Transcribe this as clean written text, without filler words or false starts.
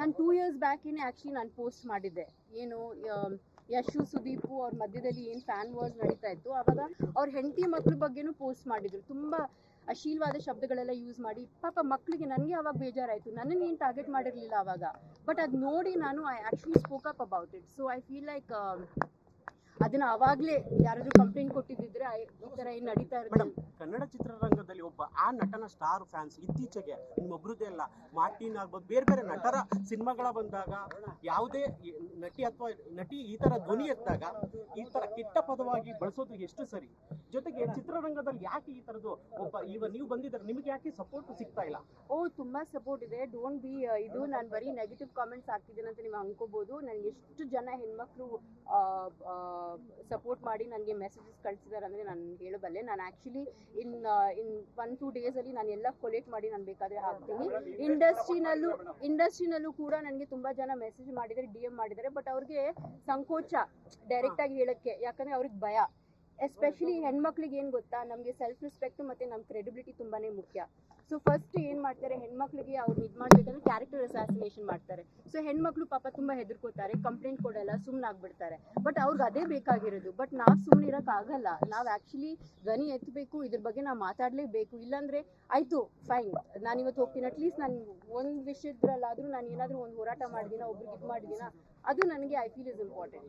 ನಾನು 2 years ಬ್ಯಾಕೇನೆ actually ನಾನು post ಮಾಡಿದ್ದೆ, ಏನು ಯಶು ಸುದೀಪು ಅವ್ರ ಮಧ್ಯದಲ್ಲಿ ಏನು ಫ್ಯಾನ್ ವಾರ್ಸ್ ನಡೀತಾ ಇತ್ತು, ಆವಾಗ ಅವ್ರ ಹೆಂಡತಿ ಮಕ್ಳ ಬಗ್ಗೆನೂ ಪೋಸ್ಟ್ ಮಾಡಿದ್ರು, ತುಂಬ ಅಶ್ಲೀಲವಾದ ಶಬ್ದಗಳೆಲ್ಲ ಯೂಸ್ ಮಾಡಿ. ಪಾಪ ಮಕ್ಕಳಿಗೆ, ನನಗೆ ಅವಾಗ ಬೇಜಾರಾಯಿತು, ನನ್ನನ್ನು ಏನು ಟಾರ್ಗೆಟ್ ಮಾಡಿರಲಿಲ್ಲ ಆವಾಗ, ಬಟ್ ಅದು ನೋಡಿ ನಾನು I actually spoke up about it. So I feel like ಅದನ್ನ ಅವಾಗಲೇ ಯಾರಾದ್ರೂ ಕಂಪ್ಲೇಂಟ್ ಕೊಟ್ಟಿದ್ದಿದ್ರೆ ಈ ಥರ ಏನು ನಡೀತಾ ಇರೋದು. ಕನ್ನಡ ಚಿತ್ರರಂಗದಲ್ಲಿ ಒಬ್ಬ ಆ ನಟನ ಸ್ಟಾರ್ ಫ್ಯಾನ್ಸ್ ಇತ್ತೀಚೆಗೆ ನಿಮ್ಮೊಬ್ರದ್ದೇ ಅಲ್ಲ, ಮಾರ್ಟಿನ್ ಆಗ್ಬೋದು, ಬೇರೆ ಬೇರೆ ನಟರ ಸಿನಿಮಾಗಳ ಬಂದಾಗ ಯಾವುದೇ ನಟಿ ಅಥವಾ ನಟಿ ಈ ತರ ಧ್ವನಿ ಎತ್ತಾಗ ಈ ತರ ಕೆಟ್ಟ ಪದವಾಗಿ ಬಳಸೋದು ಎಷ್ಟು ಸರಿ? ಜೊತೆಗೆ ಚಿತ್ರರಂಗದಲ್ಲಿ ಯಾಕೆ ಈ ತರದ್ದು ಒಬ್ಬ ನೀವು ಬಂದಿದ್ದಾರೆ, ನಿಮಗೆ ಯಾಕೆ ಸಪೋರ್ಟ್ ಸಿಗ್ತಾ ಇಲ್ಲ? ತುಂಬಾ ಸಪೋರ್ಟ್ ಇದೆ, ಡೋಂಟ್ ಬಿ ಇದು ನಾನು ಬರೀ ನೆಗೆಟಿವ್ ಕಾಮೆಂಟ್ಸ್ ಹಾಕ್ತಿದ್ದೇನೆ ಅಂತ ನೀವು ಅನ್ಕೋಬಹುದು. ನನಗೆ ಎಷ್ಟು ಜನ ಹೆಣ್ಮಕ್ಳು ಸಪೋರ್ಟ್ ಮಾಡಿ ನನಗೆ ಮೆಸೇಜಸ್ ಕಳಿಸಿದ್ದಾರೆ ಅಂದರೆ ನಾನು ಹೇಳಬಲ್ಲೆ. ನಾನು ಆ್ಯಕ್ಚುಲಿ ಇನ್ 1-2 ಡೇಸಲ್ಲಿ ನಾನು ಎಲ್ಲ ಕೊಲೆಕ್ಟ್ ಮಾಡಿ ನಾನು ಬೇಕಾದರೆ ಹಾಕ್ತೀನಿ. ಇಂಡಸ್ಟ್ರಿನಲ್ಲೂ ಕೂಡ ನನಗೆ ತುಂಬ ಜನ ಮೆಸೇಜ್ ಮಾಡಿದ್ದಾರೆ, DM ಮಾಡಿದ್ದಾರೆ, ಬಟ್ ಅವ್ರಿಗೆ ಸಂಕೋಚ ಡೈರೆಕ್ಟಾಗಿ ಹೇಳೋಕ್ಕೆ, ಯಾಕಂದರೆ ಅವ್ರಿಗೆ ಭಯ. ಎಸ್ಪೆಷಲಿ ಹೆಣ್ಮಕ್ಳಿಗೆ ಏನು ಗೊತ್ತಾ, ನಮಗೆ ಸೆಲ್ಫ್ ರೆಸ್ಪೆಕ್ಟ್ ಮತ್ತು ನಮ್ಮ ಕ್ರೆಡಿಬಿಲಿಟಿ ತುಂಬಾ ಮುಖ್ಯ. ಸೊ ಫಸ್ಟ್ ಏನು ಮಾಡ್ತಾರೆ, ಹೆಣ್ಮಕ್ಳಿಗೆ ಅವ್ರು ಇದು ಮಾಡಬೇಕಂದ್ರೆ ಕ್ಯಾರೆಕ್ಟರ್ ಅಸಾಸಿನೇಷನ್ ಮಾಡ್ತಾರೆ. ಸೊ ಹೆಣ್ಮಕ್ಳು ಪಾಪ ತುಂಬ ಹೆದರ್ಕೋತಾರೆ, ಕಂಪ್ಲೇಂಟ್ ಕೊಡಲ್ಲ, ಸುಮ್ಮನಾಗ್ಬಿಡ್ತಾರೆ. ಬಟ್ ಅವ್ರಿಗೆ ಅದೇ ಬೇಕಾಗಿರೋದು. ಬಟ್ ನಾವು ಸುಮ್ಮನಿರೋಕ್ಕಾಗಲ್ಲ, ನಾವು ಆ್ಯಕ್ಚುಲಿ ಧ್ವನಿ ಎತ್ತಬೇಕು, ಇದ್ರ ಬಗ್ಗೆ ನಾವು ಮಾತಾಡಲೇಬೇಕು. ಇಲ್ಲಾಂದರೆ ಆಯಿತು ಫೈನ್, ನಾನು ಇವತ್ತು ಹೋಗ್ತೀನಿ, ಅಟ್ಲೀಸ್ಟ್ ನಾನು ಒಂದು ವಿಷಯದ್ರಲ್ಲಾದರೂ ನಾನು ಏನಾದರೂ ಒಂದು ಹೋರಾಟ ಮಾಡಿದ್ದೀನ, ಒಬ್ರಿಗೆ ಇದು ಮಾಡಿದ್ದೀನ, ಅದು ನನಗೆ ಐ ಫೀಲ್ ಇಸ್ ಇಂಪಾರ್ಟೆಂಟ್.